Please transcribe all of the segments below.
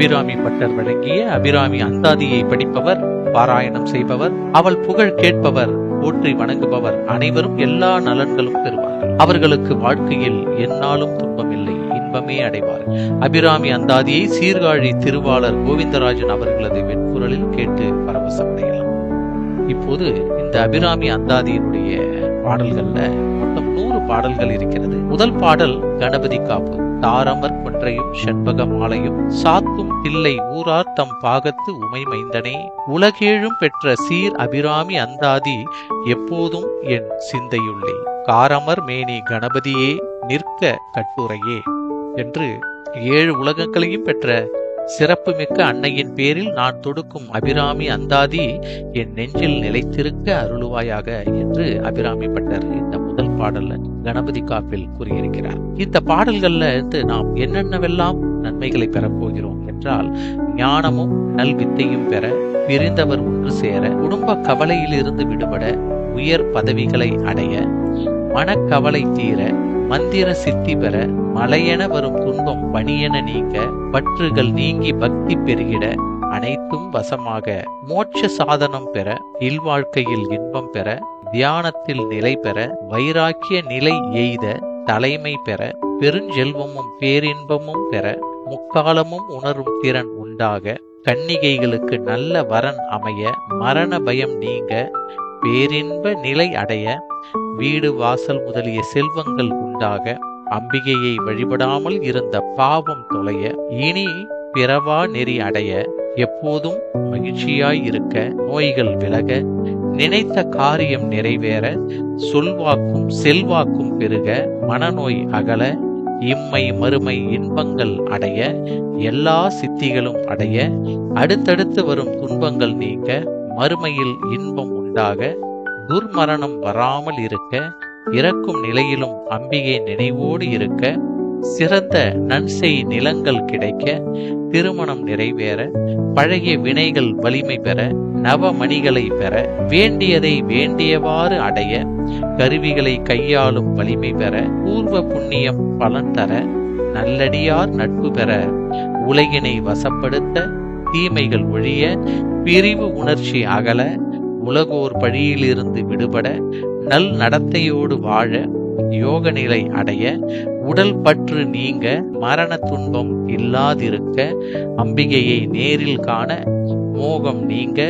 Abirami butter வழங்கிய அபிராமி அந்தாதியை படிப்பவர், பாராயணம் செய்பவர், அவள் புகழ் கேட்பவர், போற்றி வணங்குபவர் அனைவரும் எல்லா நலன்களும் பெறுவார்கள். அவர்களுக்கு வாழ்க்கையில் எந்நாளும் துன்பமில்லை, இன்பமே அடைவார். அபிராமி அந்தாதியை சீர்காழி திருவாளர் கோவிந்தராஜன் அவர்களது வெண்குரலில் கேட்டு பரவசமடையலாம். இப்போது இந்த அபிராமி அந்தாதியினுடைய பாடல்கள்ல மொத்தம் 100 பாடல்கள் இருக்கிறது. முதல் பாடல் கணபதி காப்பு. தாரமர் கொன்றையும் செண்பக மாலையும் சாத்தும் தில்லை ஊரார் தம் பாகத்து உமை மைந்தனே, உலகேழும் பெற்ற சீர் அபிராமி அந்தாதி எப்போதும் என் சிந்தையுள்ளே, காரமர் மேனி கணபதியே நிற்க கட்டுரையே என்று 7 உலகங்களையும் பெற்ற சிறப்புமிக்க அன்னையின் பேரில் நான் தொடுக்கும் அபிராமி அந்தாதி என் நெஞ்சில் நிலைத்திருக்க அருளுவாயாக என்று அபிராமி பட்டர் இந்த முதல் பாடல்ல கணபதி காப்பில் கூறியிருக்கிறார். இந்த பாடல்கள்ல இருந்து நாம் என்னென்னவெல்லாம் நன்மைகளை பெறப்போகிறோம் என்றால், ஞானமும் நல்வித்தையும் பெற, பிரிந்தவர் ஒன்று சேர, குடும்ப கவலையிலிருந்து விடுபட, உயர் பதவிகளை அடைய, மனக்கவலை தீர, மந்திர சித்தி பெற, மலையென வரும் துன்பம் பணியென நீங்க, பற்றுகள் நீங்கி பக்தி பெருகிட, அனைத்தும் வசமாக, மோட்ச சாதனம் பெற, இல்வாழ்க்கையில் இன்பம் பெற, தியானத்தில் நிலை பெற, வைராக்கிய நிலை எய்த, தலைமை பெற, பெருஞ்செல்வமும் பேரின்பமும் பெற, முக்காலமும் உணரும் திறன் உண்டாக, கன்னிகைகளுக்கு நல்ல வரன் அமைய, மரண பயம் நீங்க, பேரின்ப நிலை அடைய, வீடு வாசல் முதலிய செல்வங்கள் உண்டாக, அம்பிகையை வழிபடாமல் இருந்த பாவம் தொலைய, இனி பிறவா நெறி அடைய, எப்போதும் மகிழ்ச்சியாய் இருக்க, நோய்கள் விலக, நினைத்த காரியம் நிறைவேற, சொல்வாக்கும் செல்வாக்கும் பெருக, மனநோய் அகல, இம்மை மறுமை இன்பங்கள் அடைய, எல்லா சித்திகளும் அடைய, அடுத்தடுத்து வரும் துன்பங்கள் நீங்க, மறுமையில் இன்பம் உண்டாக, துர்மரணம் வராமல் இருக்க, இறக்கும் நிலையிலும் அம்பிகை நினைவோடு இருக்க, சிறந்த நன்செய் நிலங்கள் கிடைக்க, திருமணம் நிறைவேற, பழைய வினைகள் வலிமை பெற, நவமணிகளை பெற, வேண்டியதை வேண்டியவாறு அடைய, கருவிகளை கையாளும் வலிமை பெற, பூர்வ புண்ணியம் பலன் தர, நல்லடியார் நட்பு பெற, உலகினை வசப்படுத்த, தீமைகள் ஒழிய, பிரிவு உணர்ச்சி அகல, உலகோர் பழியிலிருந்து விடுபட, நல் நடத்தையோடு வாழ, யோக நிலை அடைய, உடல் பற்று நீங்க, மரண துன்பம் இல்லாதிருக்க, அம்பிகையை நேரில் காண, மோகம் நீங்க,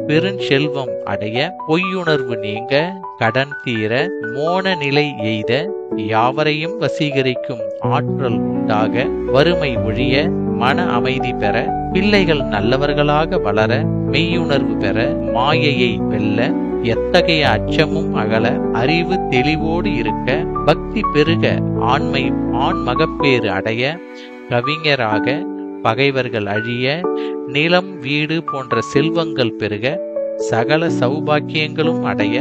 பெருஞ்செல்வம் அடைய, பொய்யுணர்வு நீங்க, கடன் தீர, மோன நிலை எய்த, யாவரையும் வசீகரிக்கும் ஆற்றல் உண்டாக, வறுமை ஒழிய, மன அமைதி பெற, பிள்ளைகள் நல்லவர்களாக வளர, மெய்யுணர்வு பெற, மாயையை வெல்ல, எத்தகைய அச்சமும் அகல, அறிவு தெளிவோடு இருக்க, பக்தி பெருக, ஆண் மகப்பேறு அடைய, கவிஞராக, பகைவர்கள் அழிய, நிலம் வீடு போன்ற செல்வங்கள் பெருக, சகல சௌபாக்கியங்களும் அடைய,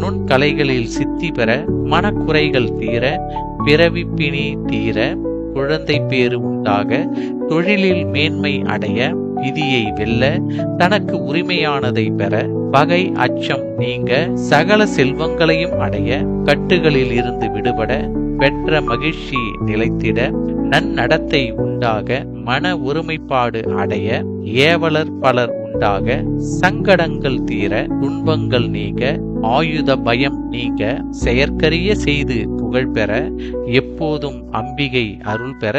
நுண்கலைகளில் சித்தி பெற, மனக்குறைகள் தீர, பிறவிப்பிணி தீர, குழந்தை பேறு உண்டாக, தொழிலில் மேன்மை அடைய, விதியை வெல்ல, தனக்கு உரிமையானதை பெற, பகை அச்சம் நீங்க, சகல செல்வங்களையும் அடைய, கட்டுகளில் இருந்து விடுபட, பெற்ற மகிழ்ச்சி நிலைத்திட, நன்னடத்தை உண்டாக, மன ஒருமைப்பாடு அடைய, ஏவலர் பலர் உண்டாக, சங்கடங்கள் தீர, துன்பங்கள் நீங்க, ஆயுத பயம் நீங்க, செயற்கரிய செய்து புகழ் பெற, எப்போதும் அம்பிகை அருள் பெற,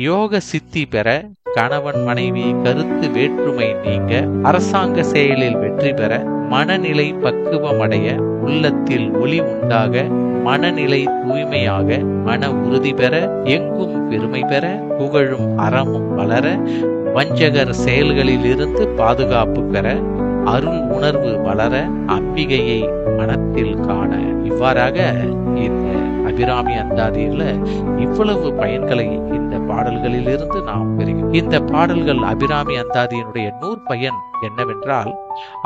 யோக சித்தி பெற, கணவன் மனைவி கருத்து வேற்றுமை நீங்க, அரசாங்க செயலில் வெற்றி பெற, மனநிலை பக்குவமடைய, உள்ளத்தில் ஒளி உண்டாக, மனநிலை தூய்மையாக, மன உறுதி பெற, எங்கும் பெருமை பெற, புகழும் அறமும் வளர, வஞ்சகர் செயல்களில் இருந்து பாதுகாப்பு பெற, அருள் உணர்வு வளர, அம்பிகையை மனத்தில் காண. இவ்வாறாக இந்த அபிராமி அந்தாதியில இவ்வளவு பயன்களை இந்த பாடல்களிலிருந்து நாம் பெறுகிறோம். இந்த பாடல்கள் அபிராமி அந்தாதியினுடைய நூற்பயன் என்னவென்றால்,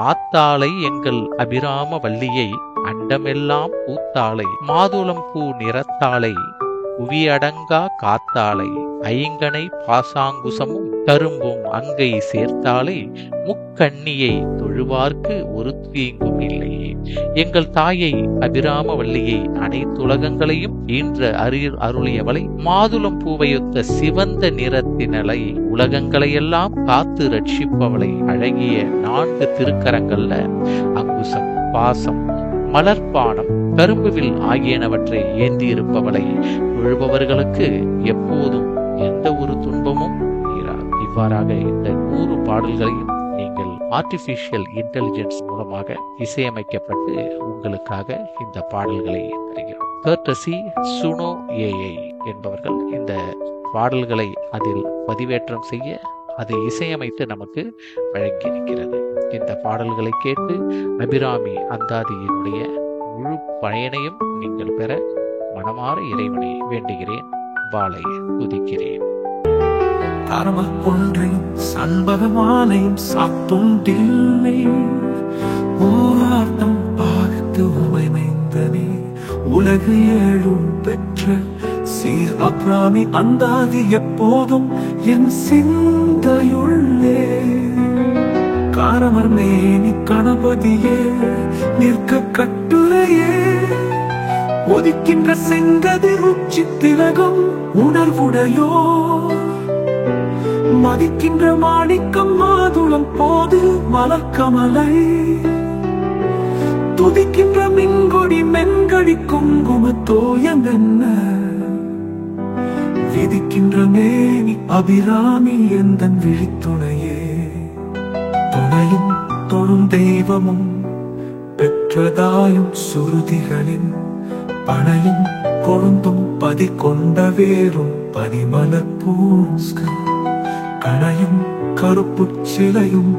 ஆத்தாளை எங்கள் அபிராம வல்லியை, அண்டமெல்லாம் பூத்தாளை, மாதுளம் பூ நிறத்தாளை, புவியடங்கா காத்தாளை, ஐங்கனை பாசாங்குசமும் கரும்பும் அங்கை சேர்த்தாலே முக்கண்ணியை தொழுவார்க்கு ஒரு தீங்கும் இல்லையே. எங்கள் தாயை அபிராம வல்லியை அனைத்துலகங்களையும் ஈன்ற அருளியவளை மாதுளம் பூவையொத்த சிவந்த நிறத்தினலை உலகங்களையெல்லாம் காத்து ரட்சிப்பவளை அழகிய 4 திருக்கரங்கள்ல அங்குசம், பாசம், மலர்பானம், கரும்புவில் ஆகியனவற்றை ஏந்தி இருப்பவளை தொழுபவர்களுக்கு எப்போதும் எந்த ஒரு துன்பமும் நேராது. இவ்வாறாக இந்த 100 பாடல்களையும் நீங்கள் ஆர்டிபிஷியல் இன்டெலிஜென்ஸ் மூலமாக இசையமைக்கப்பட்டு உங்களுக்காக இந்த பாடல்களை தருகிறோம். கர்டசி சுனோ ஏஐ என்பவர்கள் இந்த பாடல்களை அதில் பதிவேற்றம் செய்ய அதை இசையமைத்து நமக்கு வழங்கியிருக்கிறது. இந்த பாடல்களை கேட்டு அபிராமி அந்தாதியினுடைய முழு பயனையும் நீங்கள் பெற மனமாற இறைவனை வேண்டுகிறேன், வாளை துதிக்கிறேன். ஒன்றையும் சண்பகமானையும் சாத்துண்டில்லை ஓராட்டம் பார்த்து உமைமைந்தனே உலகு ஏழும் பெற்ற சீர் அபிராமி அந்தாதி எப்போதும் என் சிந்தையுள்ளே. காரமர் மேனி கணபதியே நிற்க கட்டுரையே ஒதிக்கின்ற செங்கதிர் உச்சி திலகம் உணர்வுடையோ மதிக்கின்ற மாணிக்கம் மாதுளம் போது மலர்கமலை துதிக்கின்ற மின்கொடி மென்கடி குங்கும தோயமென்ன விதிக்கின்ற மேனி அபிராமி எந்தன் விழித்துணையே. துணையும் தொழும் தெய்வமும் பெற்றதாயும் சுருதிகளின் பனையும் கொழுந்தும் பதி கொண்ட வேறும் பனிமலர் பூஸ்கள் கணையும் கருப்பு சிலையும்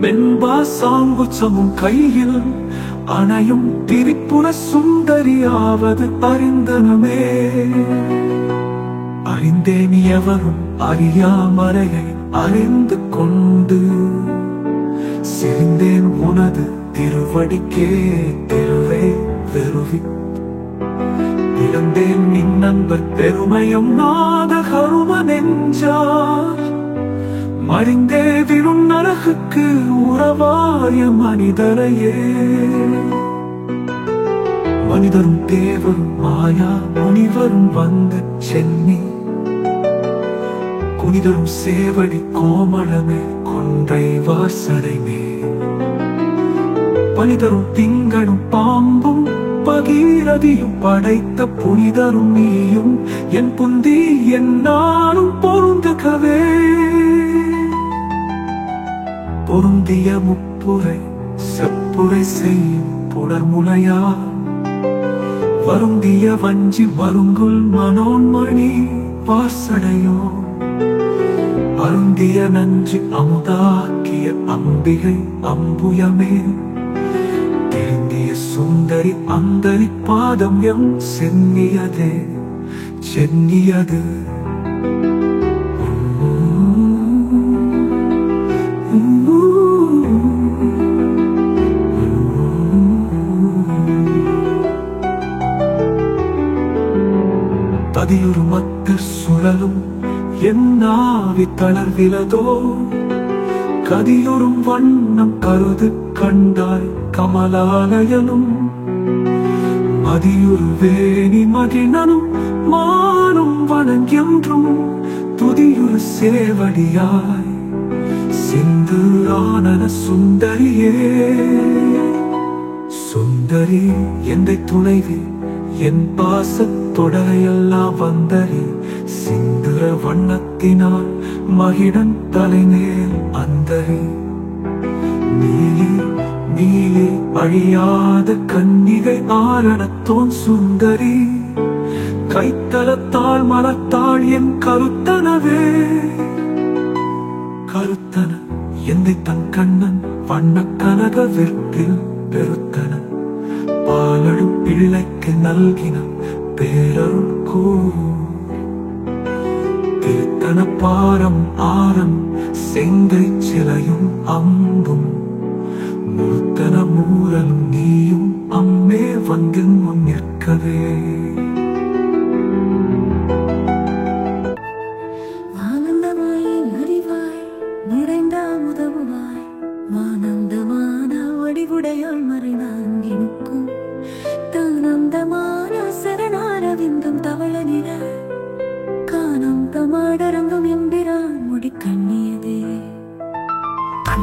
மென்பா சாங்குச்சமும் கையில் அணையும் திரிபுர சுந்தரியாவது அறிந்தனமே. அறிந்தேன் எவரும் அறியாமறையை அறிந்து கொண்டு சிரிந்தேன் உனது திருவடிக்கே திருவே வெறுவி இழந்தேன் நின் நண்பர் பெருமையும் நாத கரும நெஞ்சார் மறிந்தே விழும் நரகுக்கு உறவாய மனிதரையே. மனிதரும் தேவரும் மாயா முனிவரும் வந்து சென்னி குனிதரும் சேவடி கோமளமே கொன்றை வாசடைமே பனிதரும் திங்களும் பாம்பும் பகீரதியும் படைத்த புனிதரும் நீயும் என் புந்தி என்னாலும் பொருந்துகவே. பொருந்திய முப்புரை செப்புரை செய்யும் புலர்முலையா வருந்திய வஞ்சி வருங்குல் மனோன்மணி வாசடையோ அருந்திய நன்றி அமுதாக்கிய அம்பிகை அம்புயமே திருந்திய சுந்தரி அந்தரி பாதம் எம் சென்னியதே சென்னியது. பதியுறு மத்து சுழலும் என்னாவி தளர்விலதோ கதியுறும் வண்ணம் கருது கண்டாய் கமலாலயனும் மதியுறு வேணி மகிழனும் மானும் வணங்கென்றும் துதியுறு சேவடியாய் சிந்து ஆனன சுந்தரியே. சுந்தரி எந்தை துணைவி என் பாசத் தொடரையெல்லாம் வந்தரி சிந்துர வண்ணத்தினால் மகிழன் தலைநேர் அந்தரி நீலி நீலி அழியாத கன்னிகை ஆரணத்தோன் சுந்தரி கைத்தலத்தாள் மலத்தாள் என் கருத்தனவே. கருத்தன எந்தை தன் கண்ணன் வண்ண கனக வெற்பில் பெருத்தன பாலடும் பிள்ளைக்கு நல்கின பேரருள் திருத்தன பாரம் ஆரம் செங்கை சிலையும் அம்பும் மூர்த்தன மூரலும் நீயும் அம்மே வந்து முன் நிற்கவே. ஆனந்தமாய் அறிவாய்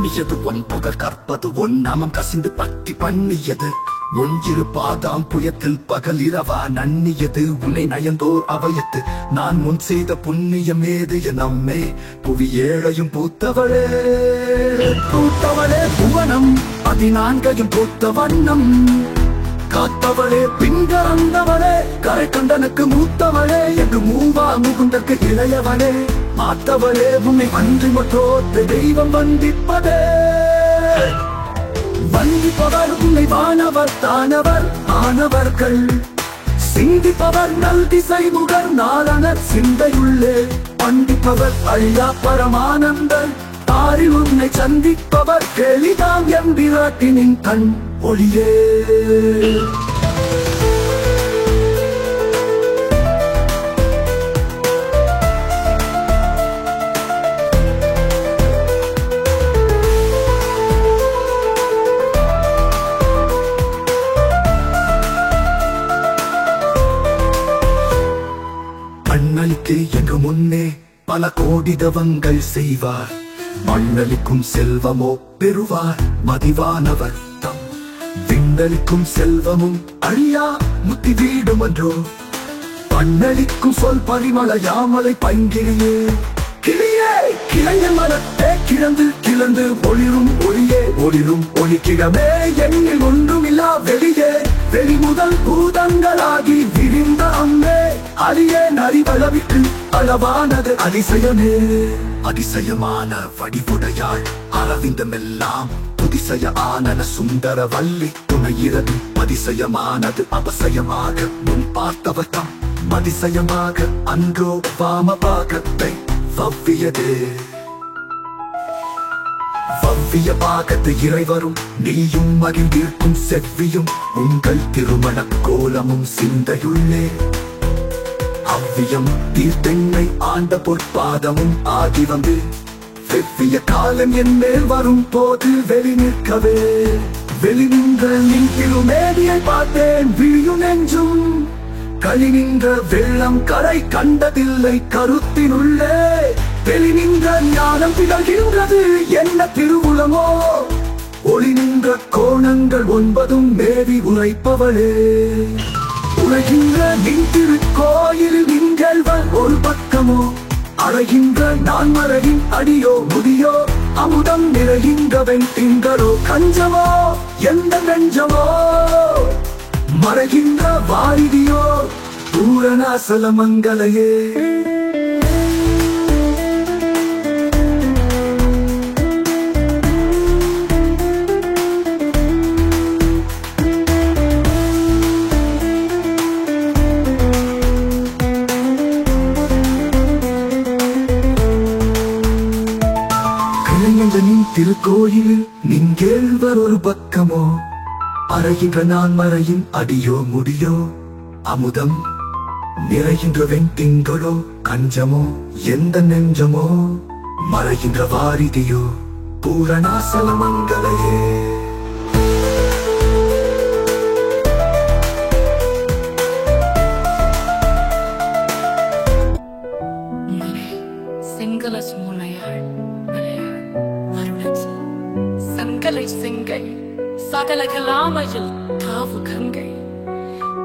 பண்ணியது உன் புகழ் கற்பது உன் நாமம் கசிந்து பக்தி பண்ணியது ஒன்றிரு பாதாம் புயத்தில் பகல் இரவா நன்னியது உன்னை நயந்தோர் அவயத்து நான் முன் செய்த புண்ணியம் ஏது நம்மே புவி ஏழையும் பூத்தவளே பூத்தவளே புவனம் 14 பூத்த வண்ணம் காத்தவளே பின்கறந்தவளே கரை கண்டனுக்கு மூத்தவளே எங்கு மூவா முகுந்தற்கு இளையவளே மாத்தவளே உன்னை வன்றி மற்றோத்த தெய்வம் வந்திப்பதே வந்திப்பவர் உன்னை வானவர் தானவர் ஆனவர்கள் சிந்திப்பவர் நல் திசை முகர் நாளனர் சிந்தையுள்ளே பண்டிப்பவர் அழியா பரமானந்தன் தாரில் உன்னை சந்திப்பவர் கேளிதாம் எம்பிராட்டினின் கண் ஒளியே மண்ணளிக்கு எங்கு முன்னே பல கோடி தவங்கள் செய்வார் மண்ணளிக்கும் செல்வமோ பெறுவார் மதிவானவர் தம் விண்ணளிக்கும் செல்வமும் அழியா முத்தி வீடுமன்றோ பண்ணளிக்கும் சொல் பரிமளையாமலை பைங்கிரியே கிளியே கிளைய மரத்தே கிழந்து கிளந்து ஒளிரும் ஒளியே ஒளிரும் ஒளிக்கிழமே எண்ணில் ஒன்றுமில்லா வெளியே வெளி முதல் பூதங்களாகி விரிந்த அம்மே அரியே நரிவளவிற்கு அளவானது அதிசயமே அதிசயமான வடிவுடையாள் அரவிந்தமெல்லாம் புதிசய ஆனன சுந்தர வள்ளி துணையிறது அதிசயமானது அபசயமாக முன் பார்த்தவர்தம் அதிசயமாக அன்றோ வாம பாகத்தை வவ்வியது வவ்விய பாகத்து இறைவரும் நீயும் மகிழ்ந்திருக்கும் செவ்வியும் உங்கள் திருமண கோலமும் சிந்தையுள்ளே அவ்வியம் தீர்த்தெண்ணை ஆண்ட பொற்பாதமும் ஆகி வந்து வெவ்விய காலம் என் மேல் வரும் போது வெளி நிற்கவே வெளி நின்ற நின் திருமேனியை பார்த்தேன் விழியும் நெஞ்சும் களி நின்ற வெள்ளம் கரை கண்டதில்லை கருத்தினுள்ளே வெளி நின்ற ஞானம் திகழ்கின்றது என்ன திருவுளமோ ஒளி நின்ற கோணங்கள் 9 மேவி உரைப்பவளே உரைகின்ற நின் திருக்கோயிலில் நின்றல்வன் ஒரு பக்கமோ அறைகின்ற நான் மறையின் அடியோ முதியோ அமுதம் நிறைகின்றவன் திங்களோ கஞ்சமோ எந்த நெஞ்சமோ மறைகின்ற வாரிதியோ பூரணாசல மங்களையே திருக்கோயிலில் நீங்கேழ்வர் ஒரு பக்கமோ அறைகின்ற நான் மறையின் அடியோ முடியோ அமுதம் நிறைகின்ற வெண்திங்களோ கஞ்சமோ எந்த நெஞ்சமோ மறைகின்ற வாரிதியோ பூரணாசல மங்களையே செங்கை சகல கலாமையில் காவு கங்கை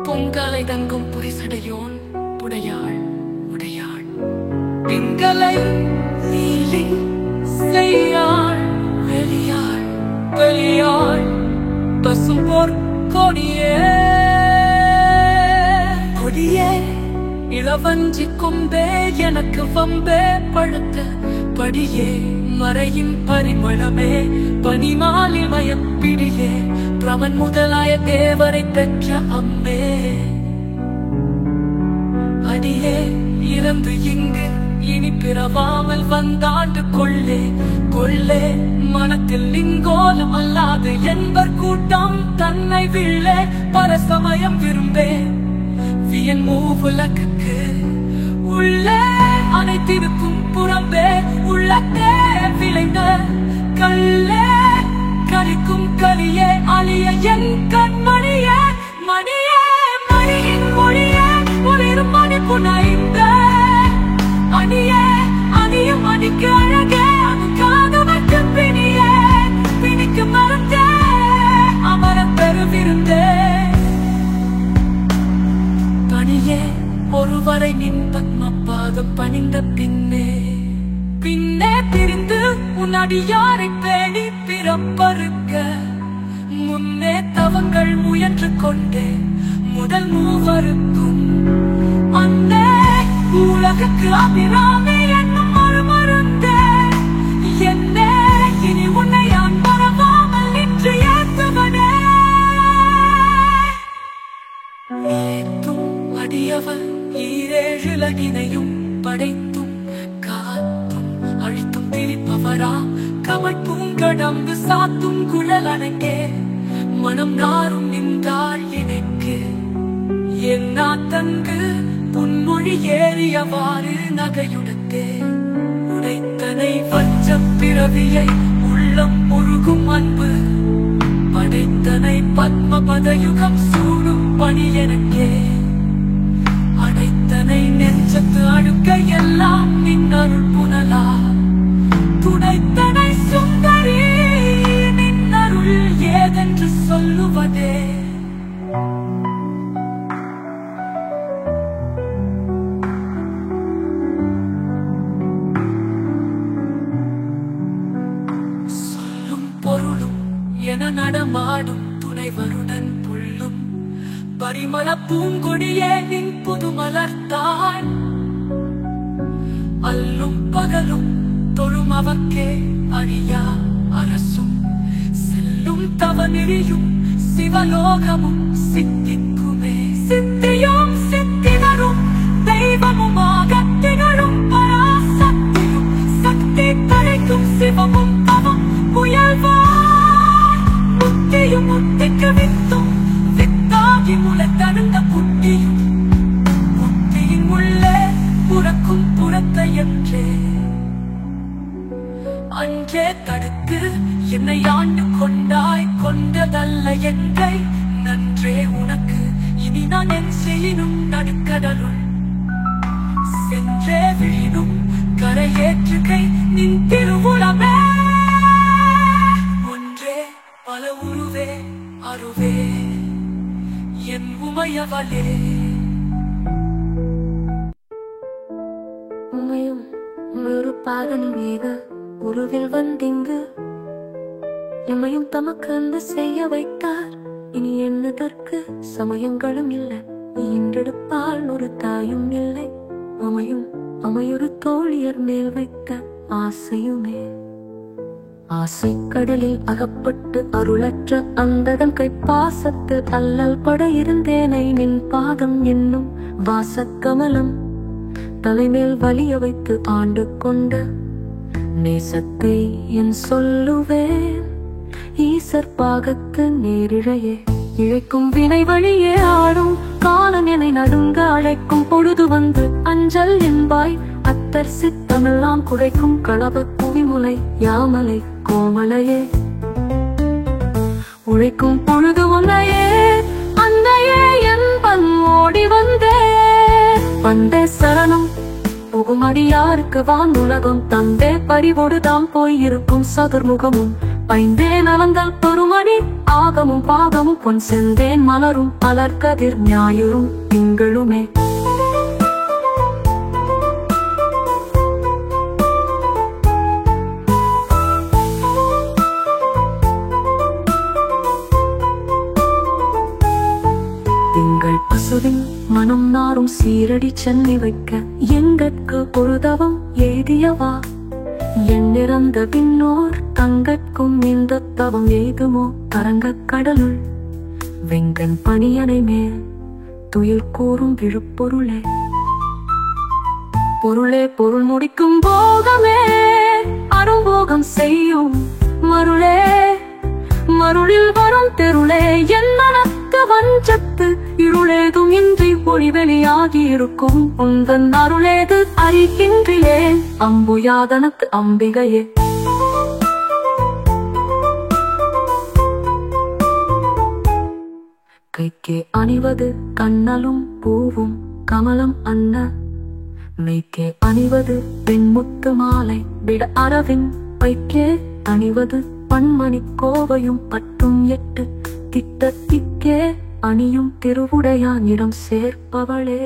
பொங்கலை தங்கும் புரிசடையோன் உடையாள் உடையாள் திங்களை நீலி செய்யாள் வெளியாள் வெளியாள் பசும்பொற் கொடியே கொடியே இளவஞ்சி கொம்பே எனக்கு வம்பே பழுத்த படியே மறையின் பரிமளமே பனிமாலி மயப்பிடியே பிரமன் முதலாய தேவரை பெற்ற அம்மே அடியே இறந்து இங்கு இனி பிறவாமல் வந்தாண்டு கொள்ளே கொள்ளே மனத்தில் லிங்கோலம் அல்லாது என்பர் கூட்டம் தன்னை வில்லே பரசமயம் விரும்பே வியன் மூவுலகுக்கு உள்ளே அனைத்திருக்கும் புறம்பே உள்ளத்தே விளைந்த கல்லே கரிக்கும் கலியே அழிய என் கண்மணியே மணியே மணியின் மொழியே ஒளிரும் மணி புனைந்த அணியே அணியும் மணிக்கு அழகே அதுக்காக மட்டும் பிணியே அடியாரை பேணி பிறப்பறுக்க முன்னே தவங்கள் முயன்று கொண்டே முதல் மூவருக்கும் அன்னே உலகுக்கு அபிராமி என்னும் ஒரு மருந்தே என்னே இனி உன்னை நான் மறவாமல் நின்று ஏற்றுவனே ஏத்தும் அடியவள் ஈரேழுலகினையும் படைத்தும் காத்தும் அழித்தும் திரிப்பவரா கமல் பூங்கடம்பு சாத்தும் குழல் அடங்கே மனம் நாரும் நின்றாள் எனக்கு என்னா தங்கு பொன்மொழி ஏறியவாறு நகையுடுத்தே உடைத்தனை வஞ்ச பிறவியை உள்ளம் முருகும் அன்பு படைத்தனை பத்மபதயுகம் சூடும் பணி எனக்கே அடைத்தனை நெஞ்சத்து அழுக்க எல்லாம் நின்னருள் புனலா துடைத்தனை சுந்தரி நின்னருள் ஏதென்று சொல்லுவதே சொல்லும் பொருளும் என நடமாடும் துணைவருடன் புல்லும் பரிமள பூங்கொடியே நின் புது மலர்த்தாள் அல்லும் பகலும் தொழும் அவர்க்கே அழியா அரசும் செல்லும் தவநெறியும் சிவலோகமும் சித்திக்குமே சித்தியும் சித்தினரும் தெய்வமுமாக திகழும் பராசக்தியும் சக்தி படைக்கும் சிவமும் தவம் முயல்வார் முத்தியும் முத்திக்கு வித்தும் வித்தாகி முளைத்தழுந்த புட்டியும் புத்தியின் உள்ளே புறக்கும் புறத்தை என்றே அன்றே தடுத்து என்னை ஆண்டு கொண்டாய் கொண்டதல்ல என்றை நன்றே உனக்கு இனி நான் என் செய்யினும் நடுக்கடலுள் சென்றே விழினும் கரையேற்றுகை நின் திருவுளமே ஒன்றே பல உருவே அருவே என் உமையவளே உமையும் ஒரு பாகன் மீத உருவில் வந்திங்கு எம்மையும் தமக்கு அன்பு செய்ய வைத்தார் இனி என்னதற்கு சமயங்களும் இல்லை ஈன்றெடுப்பால் ஒரு தாயும் இல்லை உமையும் அமையொரு தோழியர் மேல் வைத்த ஆசையுமே ஆசை கடலில் அகப்பட்டு அருளற்ற அந்ததன் கைப்பாசத்து அல்லல் பட இருந்தேனை நின் பாதம் என்னும் வாசக்கமலம் தலைமேல் வலிய வைத்து ஆண்டு கொண்ட நேசத்தை என் சொல்லுவேன் ஈசர் பாகத்து நேரிழையே இழைக்கும் வினை வழியே ஆடும் காலம் என்னை நடுங்க அழைக்கும் பொழுது வந்து அஞ்சல் என்பாய் அத்தர் சித்தமெல்லாம் குறைக்கும் களப குவிமுலை யாமலை கோமலையே உழைக்கும் பொழுது உன்னையே அன்னையே என்பன் ஓடி வந்தே வந்தே சரணம் புகுமடியாருக்கு வான் உலகம் தந்தே பறிவோடு தாம் போயிருக்கும் சதுர்முகமும் பைந்தே நலங்கள் பெருமணி ஆகமும் பாகமும் பொன் செந்தேன் மலரும் அலர்கதிர் ஞாயிறும் திங்களுமே திங்கள் பசுவின் மனம் நாரும் சீரடி சென்னை வைக்க எங்கட்கு பொருதவம் எய்தியவா எண்ணிறந்த பின்னோர் தங்கட்கும் இந்த தவம் எய்துமோ அரங்கக் கடலுள் வெங்கன் பணியனை மேல் துயில் கூறும் விழுப்பொருளே பொருளே பொருள் முடிக்கும் போகமே அரும்போகம் செய்யும் மருளே மருளில் வரும் தெருளே என் மனத்து வஞ்சத்து இருளேதும் இன்றி ஒளிவெளியாகி இருக்கும் உந்தன் அருளேது அறிகின்றிலே அம்புயாதனத்து அம்பிகையே கைக்கே அணிவது கண்ணலும் பூவும் கமலம் அன்ன மெய்க்கே அணிவது பெண்முத்து மாலை விட அரவின் பைக்கே அணிவது பன்மணி கோவையும் பட்டும் எட்டு திட்டத்திக்கே அணியும் திருவுடையானிடம் சேர்ப்பவளே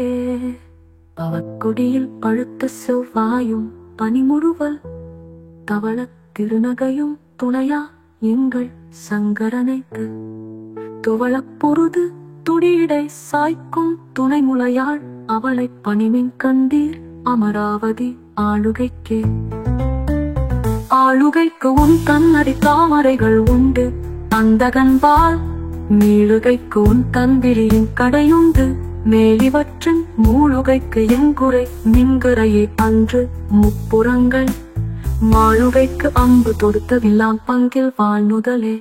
பவக்குடியில் பழுத்த செவ்வாயும் பனிமுறுவல் தவள திருநகையும் துணையா எங்கள் சங்கரனைக்கு துவளப் பொருது துடியிடை சாய்க்கும் துணை முளையாள் அவளை பணிமின் கண்டீர் அமராவதி ஆளுகைக்கே. ஆளுகைக்கு உன் கண்ணடி தாமரைகள் உண்டு அந்தகன்பால் மீளுகைக்கு உன் தன்விழியின் கடையுண்டு மேலிவற்றின் மூழுகைக்கு எங்குறை மின்குறையே அன்று முப்புறங்கள் மாளுகைக்கு அம்பு தொடுத்தவில்லாம் பங்கில் வாழ்நுதலே.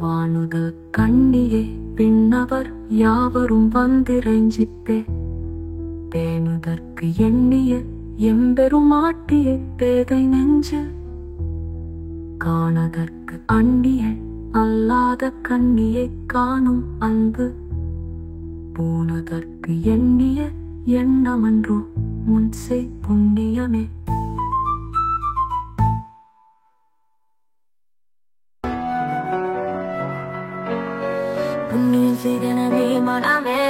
வானுதல் கண்ணியே பின்னவர் யாவரும் வந்திரைஞ்சிப்பே பேணுதற்கு எண்ணிய எம்பெருமாட்டியே பேதை நெஞ்சு காணதற்கு அந்நிய அல்லாத கண்ணியை காணும் அன்பு பூனதற்கு எண்ணிய எண்ணமன்றோ முன்சை புண்ணியமே. புண்ணியம் செய்தனவே மனமே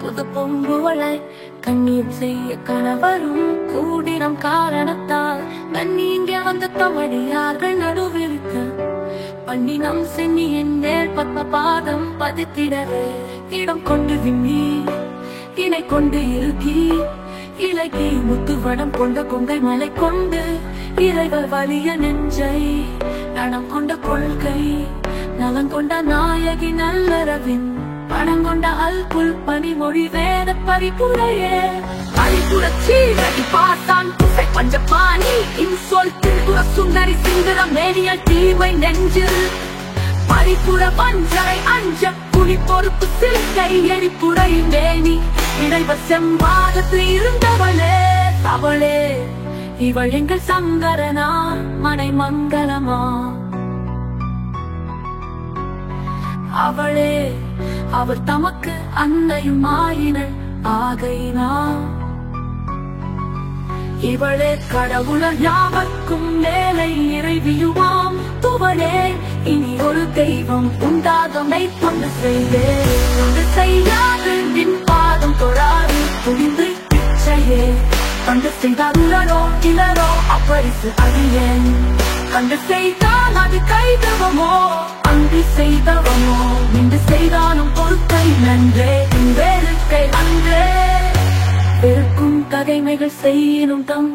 புது பொங்குவளை கண்ணீர் செய்ய கணவரும் கூடினம் காரணத்தால் நன்னீங்க வந்த தமிழியார்கள் நடுவிற்கு பண்ணினம் சென்னி என் நேர் பத்ம பாதம் பதித்திடவே இடம் கொண்டு விம்மி இணை கொண்டு இறுக்கி இலகி முத்துவடம் கொண்ட கொங்கை மலை கொண்டு இறைவர் வலிய நெஞ்சை நடம் கொண்ட கொள்கை நலங்கொண்ட நாயகி நல்லரவின் பணங்கொண்ட அல்புல் பனிமொழி வேத பரிபுரையே பரிபுரட்சி ரடி பார்த்தான் குசை பஞ்சபாணி இன்சொல் திருபுர சுந்தரி சிங்கர மேனியல் தீமை நெஞ்சில் பரிபுர பஞ்சரை அஞ்ச குடி பொறுப்பு சில்கை எரிப்புரை மேனி இடைவ செம்பாகத்து இருந்தவளே அவளே இவள் எங்கள் சங்கரனா மனை மங்களமா அவளே அவர் தமக்கு அன்னையும் ஆயினள் ஆகையினா இவளே கடவுளர் யாவர்க்கும் மேலை இறைவியுமாம் துவளே இனி ஒரு தெய்வம் உண்டாதமை தொண்டு செய்தே தொண்டு செய்யாது நின் பாதம் தொழாது துணிந்து பிச்சையே கண்டு செய்தால் உலரோ இளரோ அப்பரிசு அறியேன் கண்டு செய்தால் அது கைதவமோ அங்கு செய்தவமோ நின்று செய்தாலும் பொறுத்தை நன்றே வேறுக்கை அன்றே பெருக்கும் தகைமைகள் செய்யணும் தம்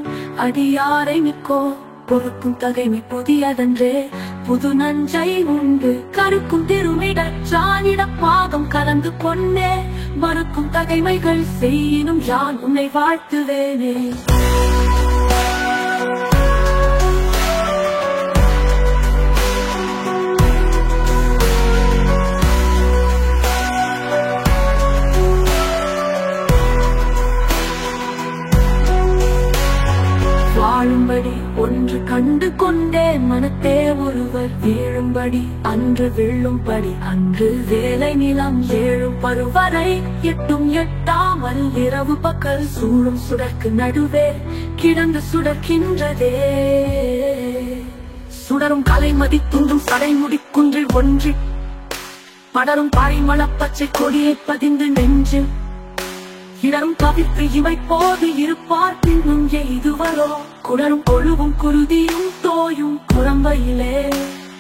அடியாரை மிக்கோ பொறுக்கும் தகைமை புதியதன்றே புது நஞ்சை உண்டு கருக்கும் திருமிட பாகம் கலந்து பொன்னே மறுக்கும் தகைமைகள் செய்யணும் யான் உன்னை வாழ்த்துவேனே. வாழும்படி ஒன்று கண்டு கொண்டே மனத்தே ஒருவர் வீழும்படி அன்று விழும்படி அன்று வேலை நிலம் ஏழும் பருவரை எட்டும் எட்டாமல் இரவு பகல் சூழும் சுடற்கு நடுவே கிடந்து சுடர்கின்றதே சுடரும் கலைமதி துண்டும் சடைமுடி குன்றில் ஒன்றி படரும் பாரிமள பச்சை கொடியை பதிந்து நெஞ்சு இடரும் தவிர்த்து இவை போது இருப்பார் பின்னும் எய்துவரோ குடரும் கொழுவும் குருதியும் தோயும் குரம்பையிலே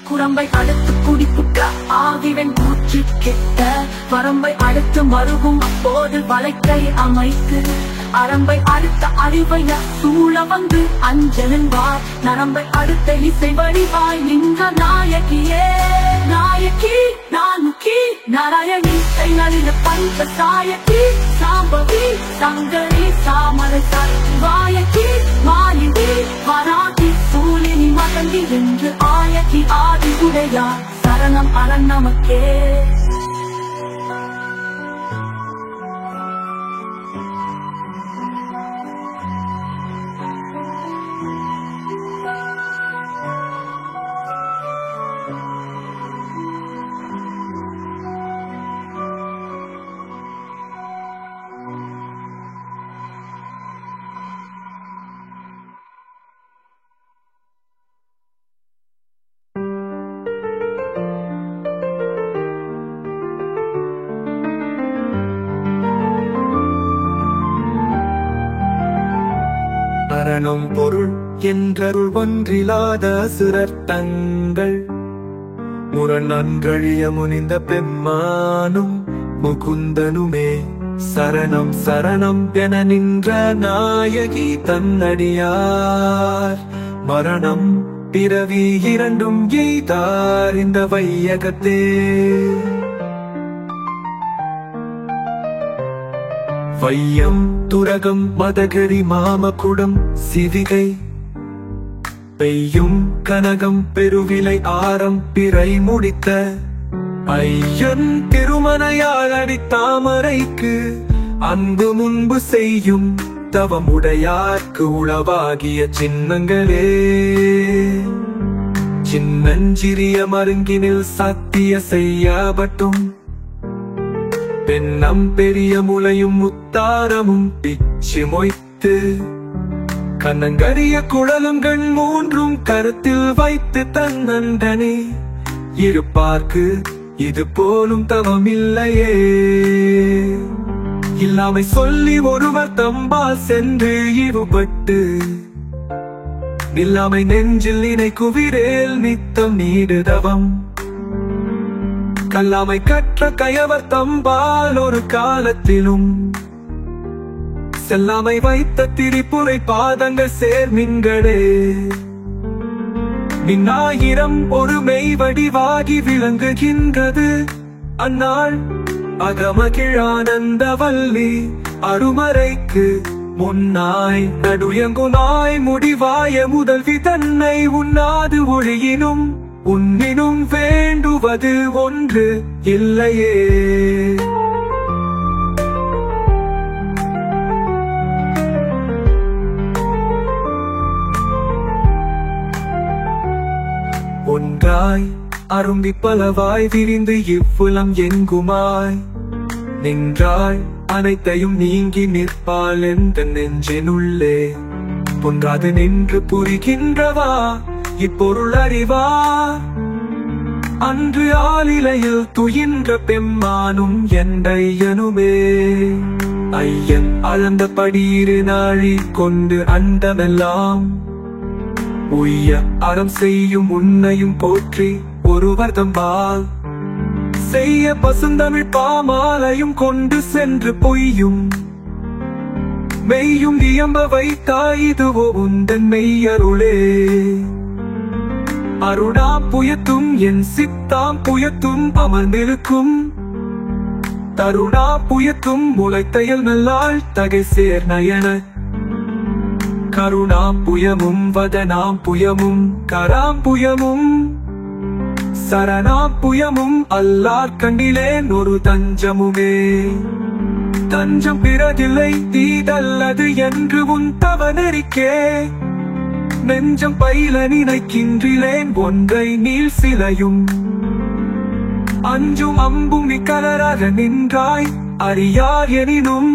குரம்பை அடுத்து குடிப்புக்க ஆகிவன் கூற்று கெட்ட வரம்பை அடுத்து மருகும் அப்போது வளைக்கை அமைத்து அரம்பை அடுத்த அறிவை சூழ வந்து அஞ்சலின்பார் நரம்பை அடுத்த இசை வடிவாய் நின்ற நாயகியே நாயகி நானுக்கி நாராயணி நளின பஞ்ச சாயகி சாம்பவி சங்கரி சாமரை வாயகி மாலினி வராகி சூலினி மகந்தி என்று ஆயகி ஆதி உடையார் சரணம் அரண் நமக்கே. மரணம் பொருள் என்றருள் ஒன்றிலாத சிரர்த்தங்கள் முரணன்கழிய முனிந்த பெம்மானும் முகுந்தனுமே சரணம் சரணம் என நின்ற நாயகி தன்னடியார் மரணம் பிறவி இரண்டும் எய்தார் இந்த வையகத்தே வையம் துரகம் மதகரி மாமகுடம் சிவிகை பெய்யும் கனகம் பெருவிலை ஆரம் பிறை முடித்த ஐயன் திருமணையால் அடித்தாமரைக்கு அன்பு முன்பு செய்யும் தவமுடையார்க்கு உளவாகிய சின்னங்களே சின்னஞ்சிறிய மருங்கினில் சத்திய செய்யப்பட்டும் பெண்ணம் பெரிய முளையும் முத்தாரமும் பிச்சு மொய்த்து கண்ணங்கரிய குழலுங்கள் மூன்றும் கருத்தில் வைத்து தன்னண்டனே இருப்பார்க்கு இது போலும் தவமில்லையே இல்லாமை சொல்லி ஒருவர் தம்பால் சென்று ஈவுபட்டு இல்லாமை நெஞ்சில் நினைக்குவிரேல் நித்தம் நீடு தவம் கல்லாமை கற்ற கயவர் தம்பால் ஒரு காலத்திலும் செல்லாமை வைத்த திரிபுரை பாதங்கள் சேர்மின்களே மின்னாயிரம் ஒரு மெய் வடிவாகி விளங்குகின்றது அந்நாள் அகமகிழானந்த வல்லி அருமறைக்கு முன்னாய் நடுயங்குனாய் முடிவாய முதல்வி தன்னை உண்ணாது ஒழியினும் உன்னினும் வேண்டுவது ஒன்று இல்லையே ஒன்றாய் அரும்பி பலவாய் விரிந்து இவ்வுலம் எங்குமாய் நின்றாய் அனைத்தையும் நீங்கி நிற்பாள் என்ற நெஞ்செனுள்ளே பொன்றாது நின்று புரிகின்றவா இப்பொருள் அறிவா அன்று ஆளிலையில் துயின்ற பெம்மானும் எந்தையனுமே ஐயன் அளந்தபடி இரு நாழி கொண்டு அண்டமெல்லாம் உய்ய அறம் செய்யும் உன்னையும் போற்றி ஒருவர் தம்பால் செய்ய பசுந்தமிழ் பாமாலையும் கொண்டு சென்று பொய்யும் மெய்யும் இயம்ப வைத்தாய் இதுவோ உந்தன் மெய்யருளே அருணா புயத்தும் என் சித்தாம் புயத்தும் அமர்ந்திருக்கும் தருணா புயத்தும் முளைத்தையல் நல்லாள் தகை சேர் நயன கருணாம் புயமும் வதனாம் புயமும் கராம் புயமும் சரணாம் புயமும் அல்லார் கண்டிலேன் ஒரு தஞ்சமுமே தஞ்சம் பிறதில்லை தீதல்லது என்று உன் தவனெறிக்கே நெஞ்சம் பயில நினைக்கின்றிலேன் ஒன்றை நீள் சிலையும் அஞ்சும் அம்பும் நிக்கலராக நின்றாய் அறியார் எனினும்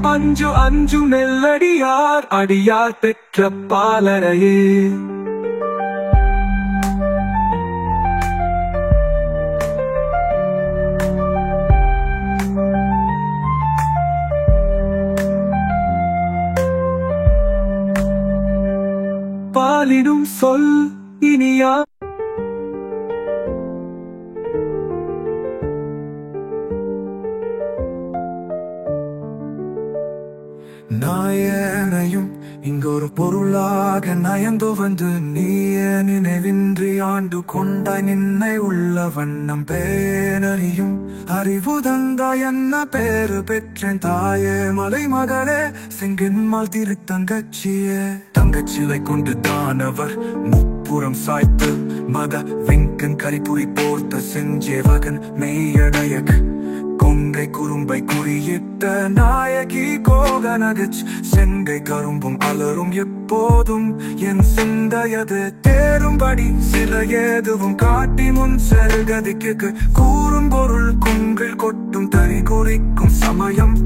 அஞ்சு அஞ்சு நெல்லடியார் அடியார் பெற்ற பாலரையே பாலிடும் சொல் இனியா நாயனையும் இங்கொரு பொருளாக நயந்து வந்து நீயே நினைவின்றி ஆண்டு கொண்டாய் நின்னை உள்ள வண்ணம் பேனறியும் அறிவுதந்தா என்ன பேரு பெற்றேன் தாயே மலை மகளே செங்கின்மால் திரு தங்கச்சியே தங்கச்சிலை கொண்டு தானவர் முப்புறம் சாய்த்து மத வெங்கன் கரிபுரி போர்த்த செஞ்சேவகன் மெய்யடையக் கொங்கை குறும்பை குறியிட்ட நாயகி கோகனகச் செங்கை கரும்பும் அலரும் எப்போதும் என் சிந்தையது தேரும்படி சில ஏதுவும் காட்டி முன் செல்கதிக்கு கூறும் பொருள் குன்றில் கொட்டும் தறி குறிக்கும் சமயம்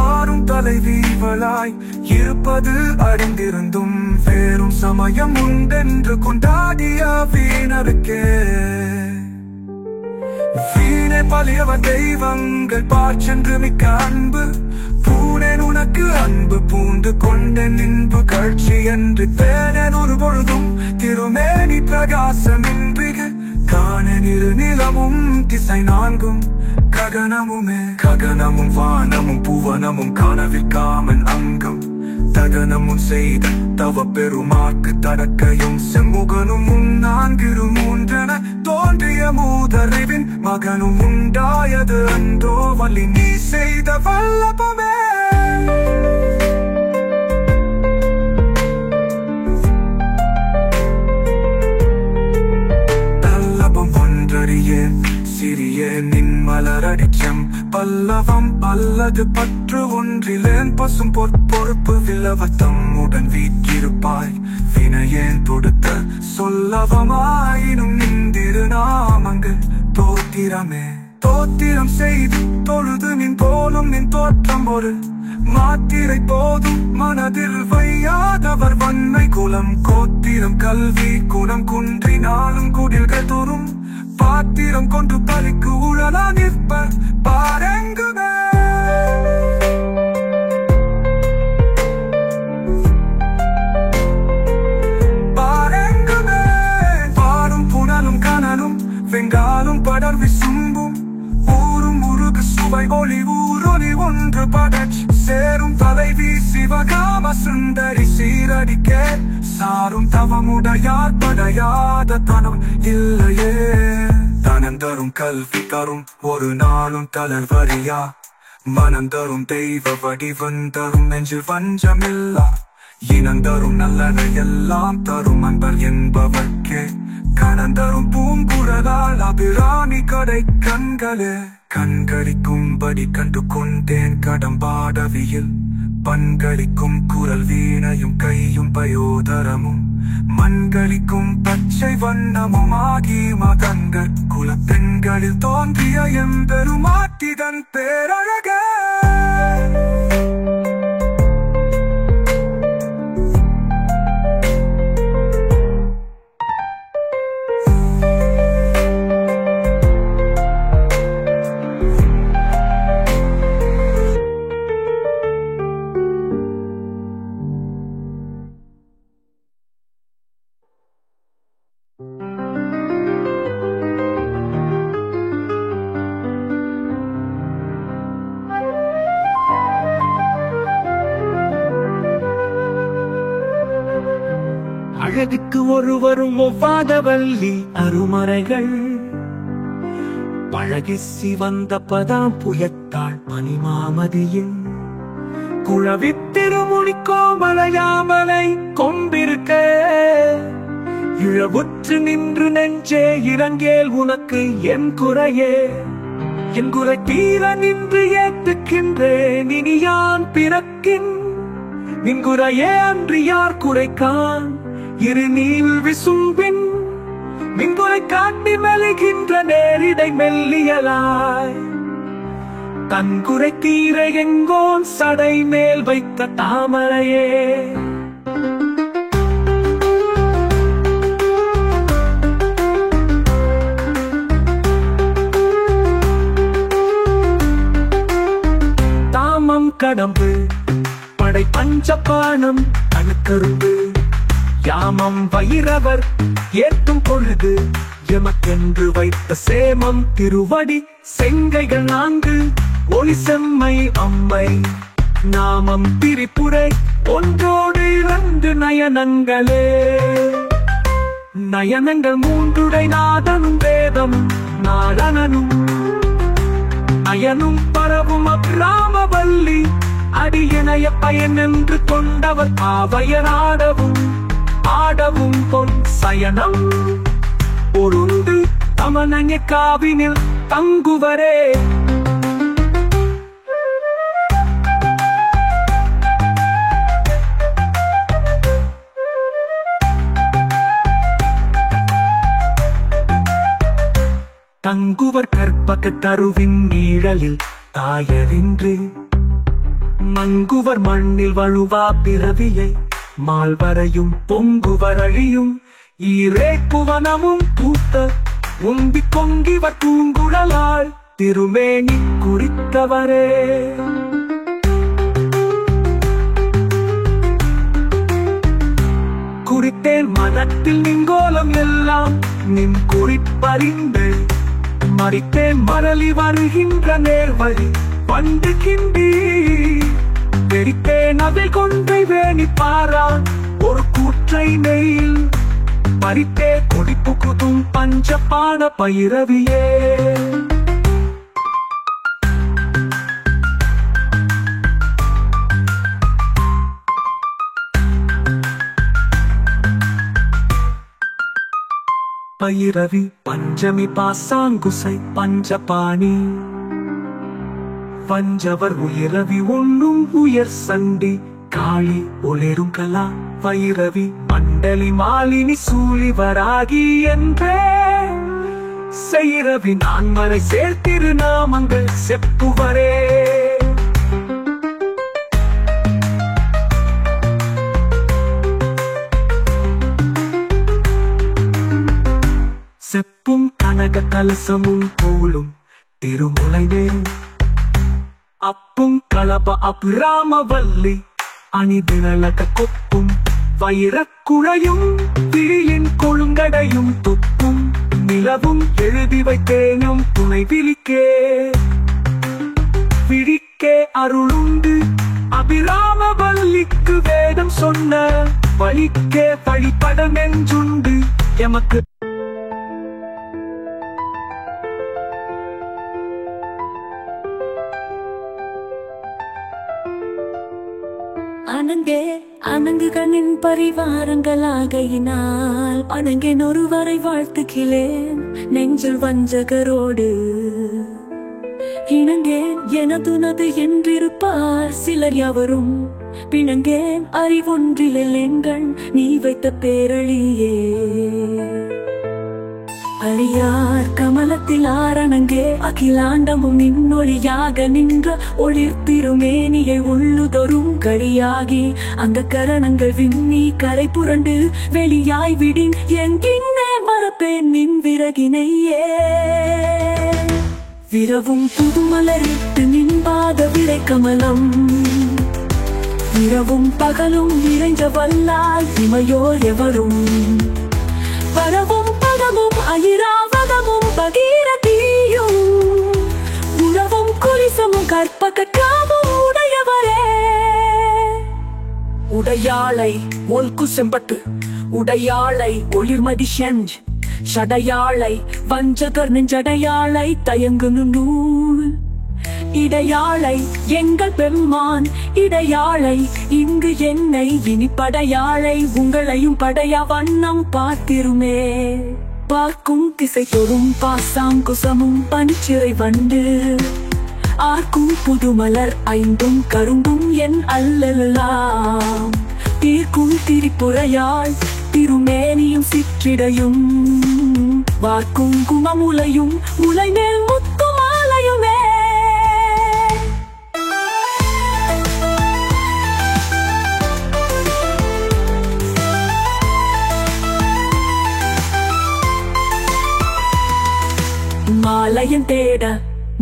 ஆறும் தலைவீவலாய் இருப்பது அறிந்திருந்தும் வேறும் சமயம் உண்டென்று கொண்டாடிய வீணருக்கே வீணே பழியவ தெய்வங்கள் பாச்சென்று மிக்க அன்பு பூனேன் உனக்கு அன்பு பூண்டு கொண்டேன் நின்பு கட்சி என்று தேனேன் ஒரு பொழுதும் திருமேனி பிரகாசமின்றி காணேன் இரு நிலமும் திசை நான்கும் ககனமும் வானமும் பூவனமும் காணவிற்காமன் அங்கம் தகனமும் செய்த தவ பெருமாக்கு தடக்கையும் செம்முகனும் நான்கிரு மூன்றென தோன்றிய மூதறிவின் மகனும் உண்டாயது அன்றோ வலி நீ செய்த வல்லபமே தல்லபம் ஒன்றறியேன் சிறிய நின் மலரடிச்சம் பல்லவம் அல்லது பற்று ஒன்றிலேன் பசும் பொறுப்பு விலவத்தம் உடன் வீற்றிருப்பாய் வினையேன் தொடுத்த சொல்லவமாயினும் நின்றிரு நாமங்கள் தோத்திரம் செய்து தொழுது நின் போலும் நின் தோற்றம் ஒரு மாத்திரை போதும் மனதில் வையாதவர் வன்மை குலம் கோத்திரம் கல்வி குணம் குன்றினாலும் குடில்கள் தோறும் பாத்திரம் கொண்டு பலிக்கு உழலா நிற்பர் பாரெங்குமே பாடும் புனலும் கனலும் வெங்காலும் படர் விசும்பும் ஊரும் உருகு சுவை ஒளி ஊரொலி ஒன்று படச் சேரும் தலைவி சிவகாம சுந்தரி சீரடிக்க சாரும் தவமுடையார் படையாத தனம் இல்லையே தனம் தரும் கல்வி தரும் ஒரு நாளும் தளர்வறியா மனம் தரும் தெய்வ வடிவன் தரும் நெஞ்சு வஞ்சமில்லா இனம் தரும் நல்லன எல்லாம் தரும் அன்பர் என்பவர்க்கே கணந்தரும் பூங்குழலால் அபிராமி கடை கண்களிக்கும்படி கண்டு கொண்டேன் கடம்பாடவியில் பண்களிக்கும் குரல் வீணையும் கையும் பயோதரமும் மண்களிக்கும் பச்சை வண்ணமும் ஆகி மதங்கள் குலப்பெண்களில் தோன்றிய எம்பெருமாட்டிதன் பேரழக அழகுக்கு ஒருவரும் ஒவ்வாதவல்லி அருமறைகள் பழகி சிவந்த பதாம் புயத்தாள் மணிமாமதியின் குழவித்திருமுனி கோமலையாமலை கொம்பிருக்க இழவுற்று நின்று நெஞ்சே இறங்கேல் உனக்கு என் குறையே என் குறை தீர நின்று ஏற்றுக்கின்றேன் இனி யான் பிறக்கின் நின் குறையே அன்று யார் குறைக்கான் இரு நீள் விசும்பின் மின்குறை காட்டி மெழுகின்ற நேரிடை மெல்லியலாய் தன் குறை தீர எங்கோன் சடை மேல் வைத்த தாமரையே தாமம் கடம்பு படை பஞ்சபானம் அணுக்கரும்பு யாமம் வைரவர் ஏற்றும் பொழுது எமக்கென்று வைத்த சேமம் திருவடி செங்கைகள் 4 ஒளி செம்மை அம்மை நாமம் திரிபுரை ஒன்றோடு 2 நயனங்களே நயனங்கள் 3 நாதனும் வேதம் நாரணனும் நயனும் பரவும் அபிராமவல்லி அடியனைய பயன் என்று கொண்டவர் பாவையராடவும் ஆடவும் பொன் சயனம் பொருண்டு தமனங்க காவினில் தங்குவரே தங்குவர் கற்பக தருவின் நீழலில் தாயரின்றி மங்குவர் மண்ணில் வழுவா பிறவியை மால்வரையும் பொங்குவர் அழியும் ஈரே புவனமும் பூத்த உம்பி பொங்கிவர் பூங்குழலாள் திருமேனி குறித்தவரே. குறித்தேன் மனத்தில் நிங்கோலம் எல்லாம் நின் குறிப்பறிந்து மறித்தேன் மரளி வருகின்ற நேர்வழி வந்து கிண்டி வெறித்தேன் அதில் கொன்றை வேணி பாரா ஒரு கூற்றை நெயில் பறித்தே கொடிப்பு குதும் பஞ்சபான பைரவியே. பைரவி பஞ்சமி பாசாங்குசை பஞ்சபாணி பஞ்சவர் உயிரவி ஒன்றும் உயர் சண்டி காளி ஒளிரும் கலா பைரவி மண்டலி மாலினி சூழிவராகி என்றே செய்ரவி நான்மறை சேர்த்திருநாமங்கள் செப்புவரே. செப்பும் கனக கலசமும் போலும் திருமுலைனே அப்பும் களப அபிராமவல்லி அணிதிரளக கொப்பும் வைரக்குழையும் விழியின் கொழுங்கடையும் துப்பும் நிலவும் எழுதி வைத்தேனும் துணை விழிக்கே விழிக்கே அருளுண்டு அபிராமவல்லிக்கு வேதம் சொன்ன வழிக்கே வழிபடமென்றுண்டு எமக்கு. அணங்கே அணங்குகளின் பரிவாரங்களாகையினால் அணங்கேன் ஒருவரை வாழ்த்துகிறேன் நெஞ்சில் வஞ்சகரோடு இணங்கேன் எனதுனது என்றிருப்பார் சிலர் யாவரும் பிணங்கேன் அறிவொன்றில் எங்கள் நீ வைத்த பேரழியே. அழியார் கமலத்தில் ஆரணங்கே அகிலாண்டமும் நின்னொழியாக நின்ற ஒளிர்த்திருமேனியை உள்ளுதொரும் கழியாகி அந்த கரணங்கள் விண்ணி கரை புரண்டு வெளியாய் விடின் எங்கின்னே மறப்பேன் நின் விறகினையே. விரவும் புதுமலரிட்டு நின்பாத விரை கமலம் இரவும் பகலும் நிறைஞ்ச வல்லால் இமையோர் எவரும் பரவும் பதமும் ஐராவதமும் பகீரதியும் உறவும் குலிசமும் கற்பகக்காவும் உடையவரே. உடையாளை ஒல்கு செம்பட்டு உடையாளை ஒளிர்மதி செஞ்ச் சடையாளை வஞ்சகர் நெஞ்சடையாளை தயங்கு நூல் இடையாளை எங்கள் பெருமான் இடையாளை இங்கு என்னை இனிப்படையாளை உங்களையும் படையா வண்ணம் பார்த்திருமே. பார்க்கும் திசை தொடும் பாசாங்குசமும் பனிச்சிறை வண்டு ஆர்க்கும் புதுமலர் ஐந்தும் கரும்பும் என் அல்லலாம் தீர்க்கும் திரிபுரையாள் திருமேனியும் சிற்றிடையும் வார்க்கும் குமமுலையும் முலை மேல் முத்துமாலையுமே. மாலையன் தேட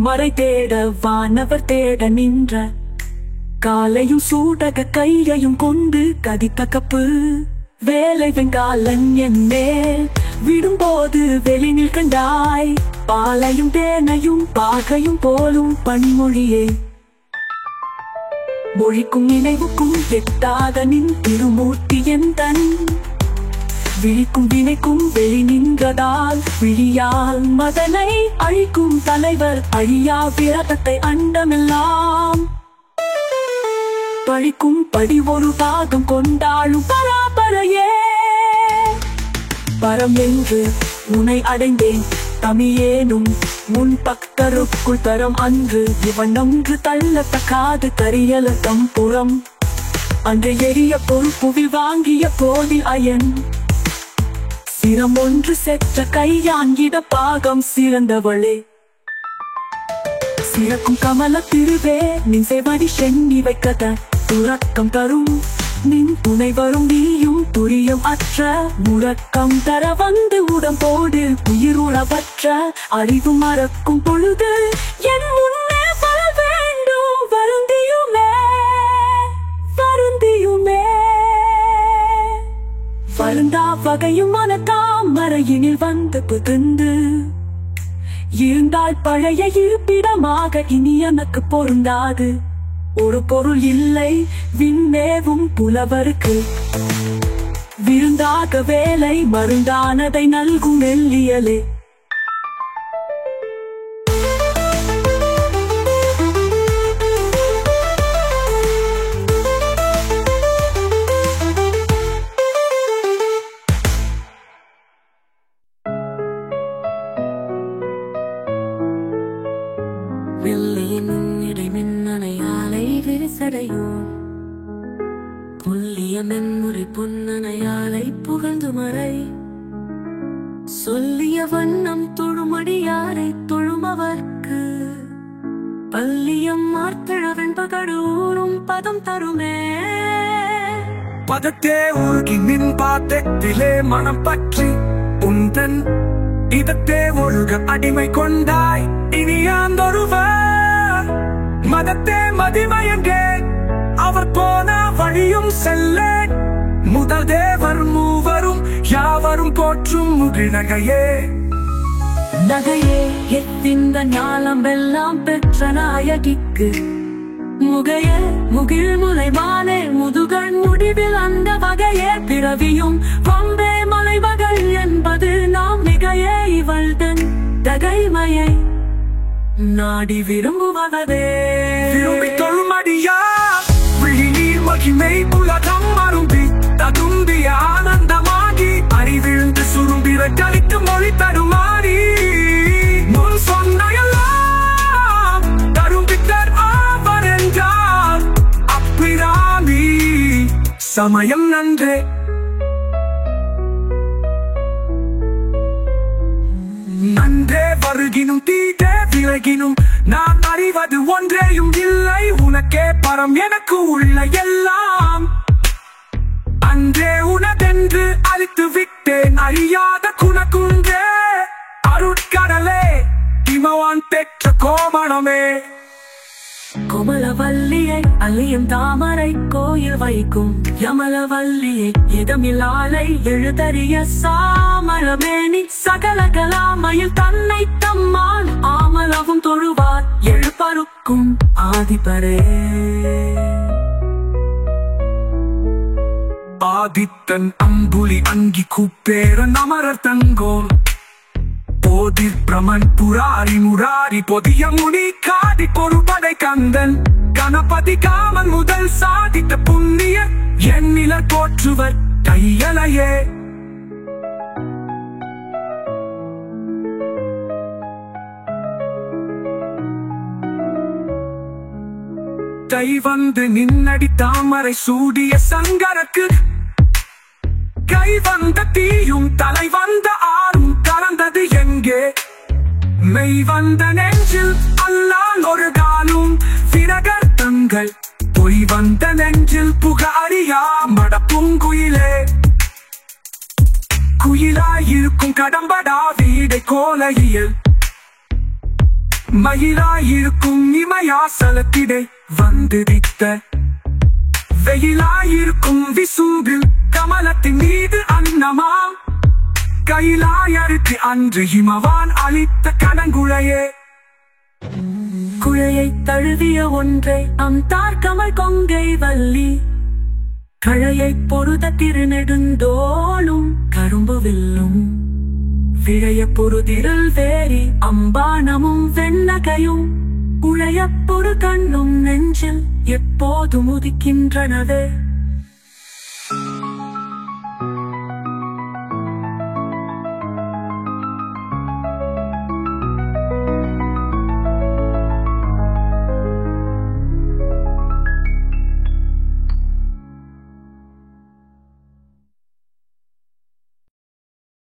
மறை தேட வானவர் தேட நின்ற காலையும் சூடக கையையும் கொண்டு கதித்த கப்பு வேலை வெங்காலன் என் மேல் விடும்போது வெளியில் கண்டாய் பாலையும் தேனையும் பாகையும் போலும் பன்மொழியே. மொழிக்கும் நினைவுக்கும் எட்டாத நின் திருமூர்த்தி என் தன் விழிக்கும் வினைக்கும் வெளி நின்றதால் விழியால் மதனை அழிக்கும் தலைவர் அழியா விரதத்தை அண்டமெல்லாம் பழிக்கும் படி ஒரு பாகம் கொண்டாளும் பராபரையே. பரம் என்று உனை அடைந்தேன் தமியேனும் முன் பக்தருக்குள் தரம் அன்று இவன் ஒன்று தள்ளத்தக்காது கரியல தம்புறம் அன்று எரிய பொறுப்புவில் வாங்கிய போதி அயன் சிரம் ஒன்று செற்ற கையாங்கிட பாகம் சிறந்தவளே. சிறக்கும் கமல திருவே நின் செவடி சென்னி வைக்கத துறக்கம் தரும் நின் துணை வரும் நீயும் துரியம் அற்ற முழக்கம் தர வந்து உடம்போடு உயிர் உறவற்ற அறிவு மறக்கும் பொழுது என் முன்னே வர வேண்டும் வருந்தியுமே வருந்தியுமே வருந்தா வகையும் மனத்தாமரையினில் வந்து புகுந்து இருந்தால் பழைய இருப்பிடமாக இனி எனக்கு பொருந்தாது ஒரு பொருள் இல்லை விண்மேவும் புலவருக்கு விருந்தாக வேலை மருந்தானதை நல்கும் மெல்லியலே புல்லியமென்முறை பொன்னனையாலை புகழ்ந்து மறை சொல்லிய வண்ணம் தொழுமடியாரை தொழுமவர்க்கு பல்லியம் மார்த்தழவன் பகடூரும் பதம் தருமே பதத்தே உருகி நின் பாத்தத்திலே மனம் பற்றி உந்தன் இதத்தே ஒழுக அடிமை கொண்டாய் இனியாந்தொருவர் மதத்தே மதிமயங்கே அவர் போன வழியும் செல்ல முதல் தேவர் மூவரும் யாவரும் போற்றும் முகிழ்நகையே நகையே எத்திந்த ஞானம் எல்லாம் பெற்ற நாயகிக்கு முகையே முகிழ் முலைமானே முதுகன் முடிவில் அந்த வகையே பிறவியும் வம்பே மலைமகள் என்பது நாம் மிகையே இவள் தன் தகைமையை நாடி விரும்புவதே விரும்பி தொழுமடியா விழிநீர் மகிமை உலகம் அரும்பி ததும்பிய ஆனந்தமாகி அறிவிழுந்து சுரும்பிற கழித்து மொழி தருமாறி முன் சொன்னையெல்லாம் தரும்பித்தர் ஆவர் என்றார் அப்பிராமி சமயம் நன்றே நன்றே வருகினும் தீட்டே விலகினும் நான் அறிவது ஒன்றேயும் இல்லை உனக்கே பரம் எனக்கு உள்ள எல்லாம் அன்றே உனதென்று அழித்து விட்டேன் அறியாத குணக்குன்றே அருட்கடலே இமவான் பெற்ற கோமணமே கோமலவல்லியை அழியும் தாமரை கோயில் வைக்கும் யமலவல்லியை இதமில்லாலை எழுதறிய சாமரமேனி சகல கலாமையில் தன்னை தம்மான் ஆமலவும் தொழுவார் எழுப்பருக்கும் ஆதிபரே ஆதித்தன் அம்புலி அங்கி கூப்பேர நமரர் தங்கோல் போதிர் பிரமன் புராரி முராரி பொதிய முனி காதி பொறுபடை கந்தன் கணபதி காமன் முதல் சாதித்த புண்ணிய எண்ணிலர் போற்றுவர் கையலையே கை வந்து நின்னடி தாமரை சூடிய சங்கரக்கு கை வந்த தீயும் தலை வந்த ஆறும் கலந்தது எங்கே மெய் வந்த நெஞ்சில் அல்லால் ஒரு காலும் விரகர் தங்கள் பொய் வந்த நெஞ்சில் புக அறியா மடப்புங்குயிலே குயிலாயிருக்கும் கடம்படா வீடை கோலையில் மயிலாயிருக்கும் இமயாசலத்திடை வந்துதித்த வெயிலாயிருக்கும் விசூபில் கமலத்தின் மீது அன்னமாம் கையிலாயருக்கு அன்று இமவான் அளித்த கடங்குழையே குழையை தழுவிய ஒன்றை அம்தார் கமல் கொங்கை வள்ளி கழையை பொருத திருநெடுந்தோளும் கரும்பு வில்லும் விழைய பொருதிரல் வேரி அம்பானமும் வெண்ணகையும் உழைய பொரு கண்ணும் நெஞ்சில் எப்போதும் உதிக்கின்றனவே